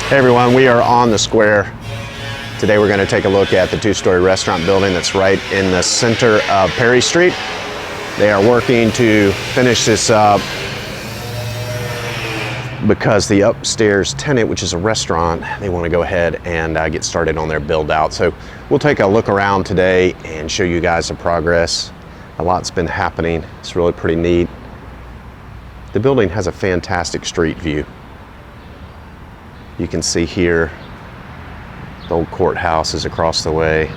Hey everyone, we are on the square. Today we're going to take a look at the two-story restaurant building that's right in the center of Perry Street. They are working to finish this up because the upstairs tenant, which is a restaurant, they want to go ahead and get started on their build out. So we'll take a look around today and show you guys the progress. A lot's been happening. It's really pretty neat. The building has a fantastic street view. You can see here the old courthouse is across the way.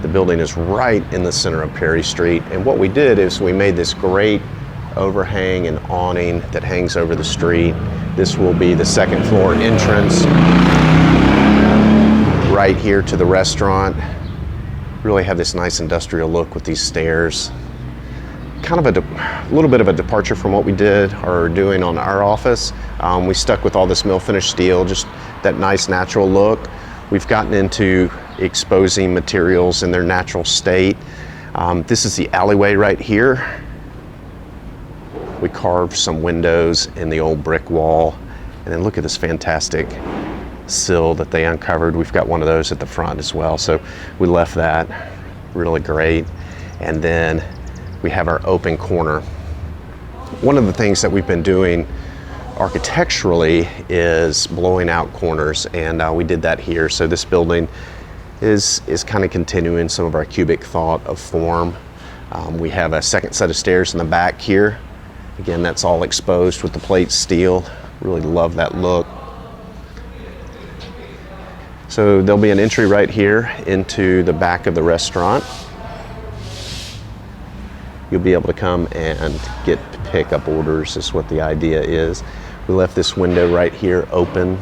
The building is right in the center of Perry Street, and what we did is we made this great overhang and awning that hangs over the street. This will be the second floor entrance right here to the restaurant. Really have this nice industrial look with these stairs. Kind of a little bit of a departure from what we did or doing on our office. We stuck with all this mill finish steel, just that nice natural look. We've gotten into exposing materials in their natural state. This is the alleyway right here. We carved some windows in the old brick wall, and then look at this fantastic sill that they uncovered. We've got one of those at the front as well, so we left that really great. And then we have our open corner. One of the things that we've been doing architecturally is blowing out corners, and we did that here. So this building is kind of continuing some of our cubic thought of form. We have a second set of stairs in the back here. Again, that's all exposed with the plate steel. Really love that look. So there'll be an entry right here into the back of the restaurant. You'll be able to come and get pickup orders is what the idea is. We left this window right here open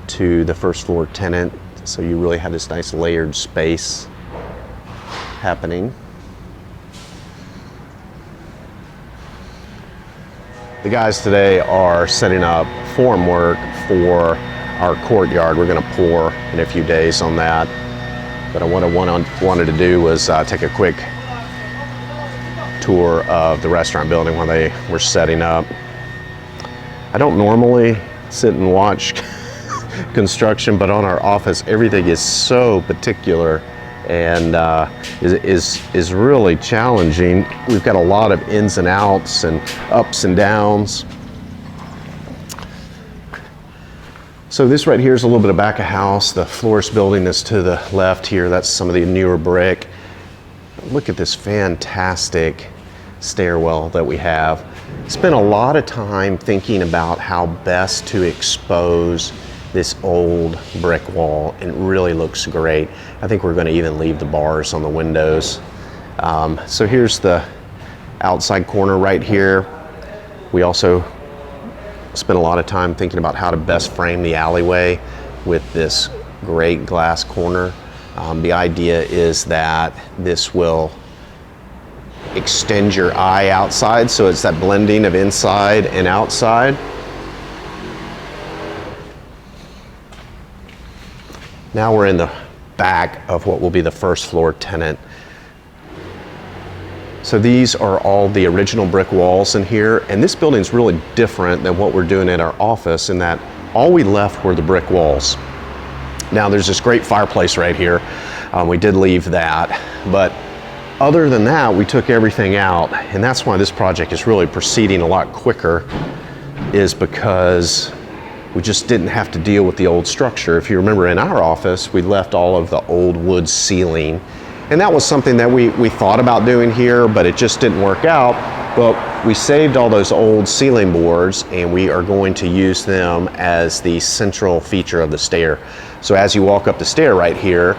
to the first floor tenant, so you really have this nice layered space happening. The guys today are setting up form work for our courtyard. We're going to pour in a few days on that, but what I wanted to do was take a quick tour of the restaurant building while they were setting up. I don't normally sit and watch construction, but on our office, everything is so particular and is really challenging. We've got a lot of ins and outs and ups and downs. So this right here is a little bit of back of house. The florist building is to the left here. That's some of the newer brick. Look at this fantastic stairwell that we have. Spent a lot of time thinking about how best to expose this old brick wall, and it really looks great. I think we're going to even leave the bars on the windows. So here's the outside corner right here. We also spent a lot of time thinking about how to best frame the alleyway with this great glass corner. The idea is that this will extend your eye outside, so it's that blending of inside and outside. Now we're in the back of what will be the first floor tenant. So these are all the original brick walls in here, and this building is really different than what we're doing at our office in that all we left were the brick walls. Now there's this great fireplace right here. We did leave that, but other than that, we took everything out, and that's why this project is really proceeding a lot quicker, is because we just didn't have to deal with the old structure. If you remember in our office, we left all of the old wood ceiling, and that was something that we thought about doing here, but it just didn't work out. But we saved all those old ceiling boards, and we are going to use them as the central feature of the stair. So as you walk up the stair right here,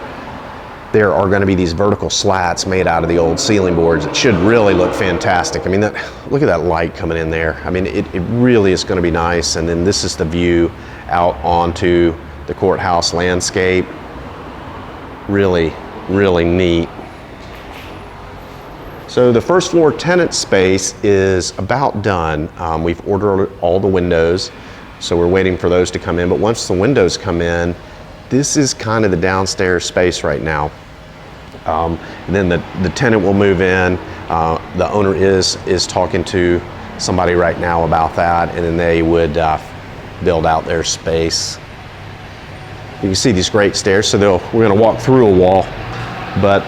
there are going to be these vertical slats made out of the old ceiling boards. It should really look fantastic. I mean, look at that light coming in there. I mean, it really is going to be nice. And then this is the view out onto the courthouse landscape. Really, really neat. So the first floor tenant space is about done. We've ordered all the windows, so we're waiting for those to come in. But once the windows come in, this is kind of the downstairs space right now. And then the tenant will move in. The owner is talking to somebody right now about that, and then they would build out their space. You can see these great stairs, so we're going to walk through a wall, but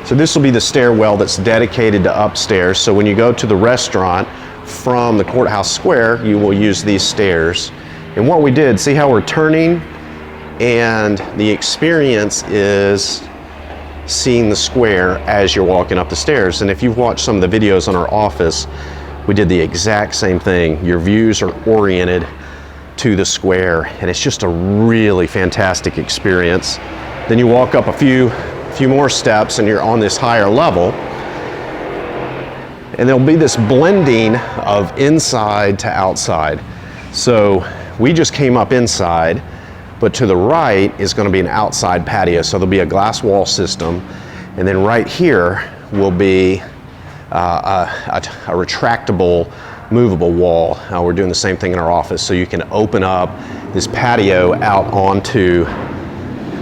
so this will be the stairwell that's dedicated to upstairs. So when you go to the restaurant from the courthouse square, you will use these stairs. And what we did, see how we're turning, and the experience is seeing the square as you're walking up the stairs. And if you've watched some of the videos on our office, we did the exact same thing. Your views are oriented to the square, and it's just a really fantastic experience. Then you walk up a few more steps and you're on this higher level, and there'll be this blending of inside to outside. So we just came up inside, but to the right is going to be an outside patio. So there'll be a glass wall system, and then right here will be a retractable, movable wall. We're doing the same thing in our office, so you can open up this patio out onto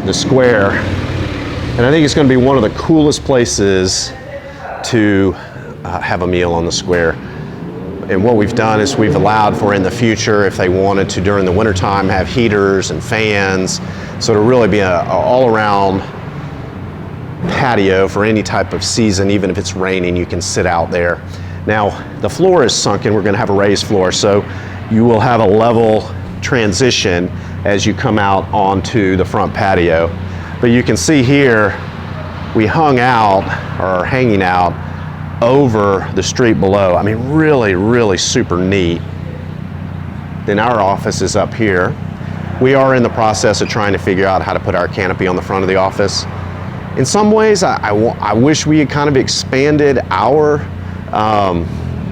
the square. And I think it's going to be one of the coolest places to have a meal on the square. And what we've done is we've allowed for, in the future, if they wanted to during the wintertime, have heaters and fans. So it'll really be an all-around patio for any type of season. Even if it's raining, you can sit out there. Now, the floor is sunken. We're going to have a raised floor, so you will have a level transition as you come out onto the front patio. But you can see here, we hung out, or hanging out, over the street below. I mean, really, really super neat. Then our office is up here. We are in the process of trying to figure out how to put our canopy on the front of the office. In some ways, I wish we had kind of expanded our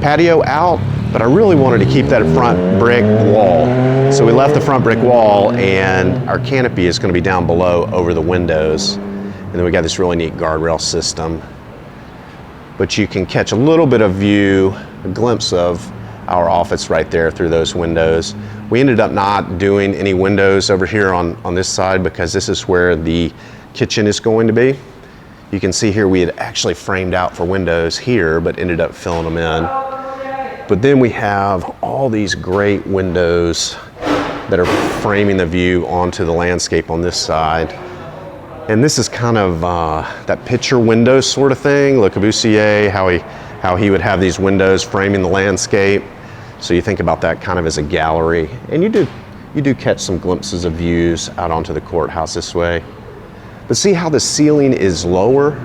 patio out, but I really wanted to keep that front brick wall. So we left the front brick wall, and our canopy is going to be down below over the windows. And then we got this really neat guardrail system. But you can catch a little bit of view, a glimpse of our office right there through those windows. We ended up not doing any windows over here on this side because this is where the kitchen is going to be. You can see here we had actually framed out for windows here, but ended up filling them in. But then we have all these great windows that are framing the view onto the landscape on this side. And this is kind of that picture window sort of thing. Le Corbusier, how he would have these windows framing the landscape. So you think about that kind of as a gallery. And you do catch some glimpses of views out onto the courthouse this way. But see how the ceiling is lower?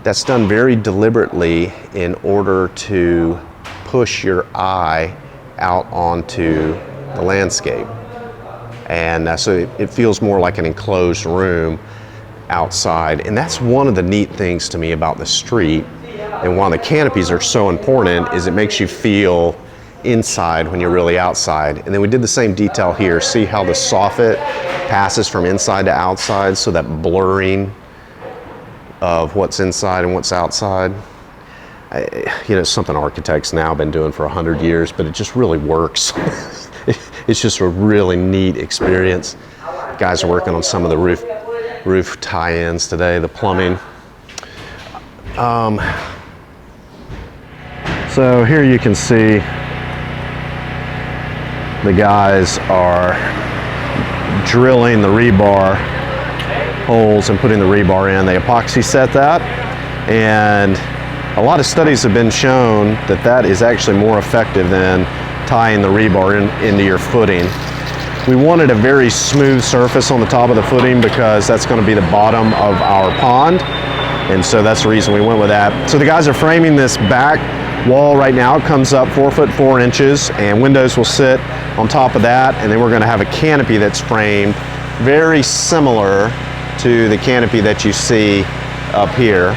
That's done very deliberately in order to push your eye out onto the landscape. And so it feels more like an enclosed room outside. And that's one of the neat things to me about the street, and why the canopies are so important, is it makes you feel inside when you're really outside. And then we did the same detail here. See how the soffit passes from inside to outside, so that blurring of what's inside and what's outside. You know, it's something architects now have been doing for 100 years, but it just really works. It's just a really neat experience. Guys are working on some of the roof tie-ins today, the plumbing. So here you can see the guys are drilling the rebar holes and putting the rebar in. They epoxy set that, and a lot of studies have been shown that that is actually more effective than tying the rebar into your footing. We wanted a very smooth surface on the top of the footing because that's going to be the bottom of our pond, and so that's the reason we went with that. So the guys are framing this back wall right now. It comes up 4 foot 4 inches, and windows will sit on top of that, and then we're going to have a canopy that's framed very similar to the canopy that you see up here.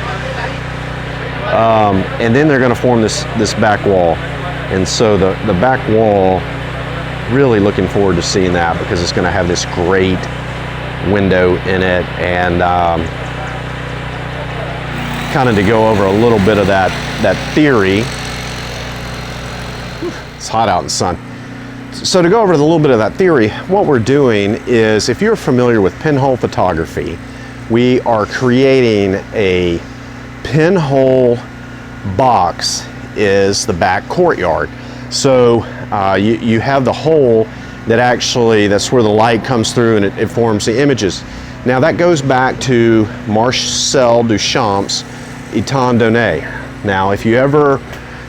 And then they're going to form this back wall, and so the back wall, really looking forward to seeing that, because it's going to have this great window in it. And kind of to go over a little bit of that theory. It's hot out in the sun. So to go over a little bit of that theory, what we're doing is, if you're familiar with pinhole photography, we are creating a pinhole box is the back courtyard. So You have the hole that actually, that's where the light comes through and it forms the images. Now that goes back to Marcel Duchamp's Étant Donné. Now if you ever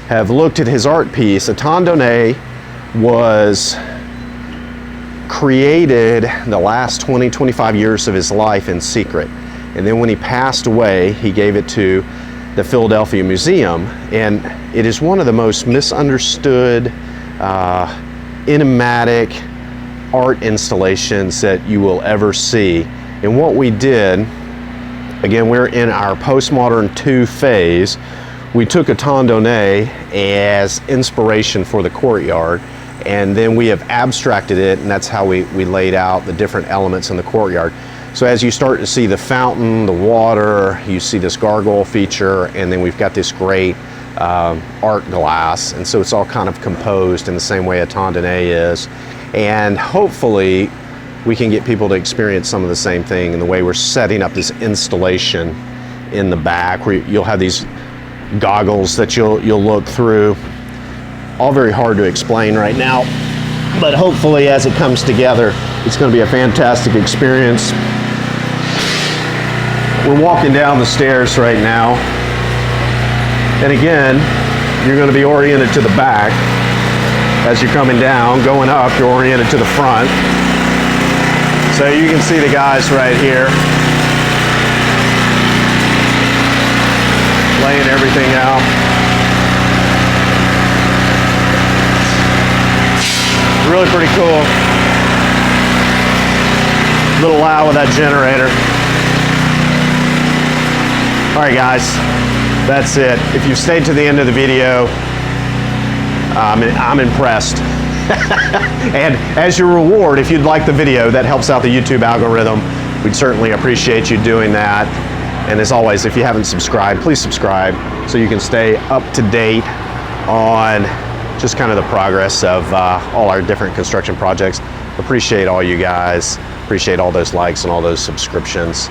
have looked at his art piece, Étant Donné was created the last 20-25 years of his life in secret. And then when he passed away, he gave it to the Philadelphia Museum. And it is one of the most misunderstood, enigmatic art installations that you will ever see. And what we did, again, we're in our postmodern 2 phase. We took Étant Donné as inspiration for the courtyard, and then we have abstracted it, and that's how we laid out the different elements in the courtyard. So as you start to see the fountain, the water, you see this gargoyle feature, and then we've got this great art glass, and so it's all kind of composed in the same way Étant Donné is. And hopefully we can get people to experience some of the same thing in the way we're setting up this installation in the back, where you'll have these goggles that you'll look through. All very hard to explain right now, but hopefully as it comes together, it's going to be a fantastic experience. We're walking down the stairs right now, and again, you're going to be oriented to the back. As you're coming down, going up, you're oriented to the front. So you can see the guys right here laying everything out. Really pretty cool. A little loud with that generator. All right, guys, that's it. If you've stayed to the end of the video, I'm impressed. And as your reward, if you'd like the video, that helps out the YouTube algorithm. We'd certainly appreciate you doing that. And as always, if you haven't subscribed, please subscribe so you can stay up to date on just kind of the progress of all our different construction projects. Appreciate all you guys. Appreciate all those likes and all those subscriptions.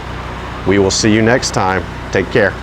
We will see you next time. Take care.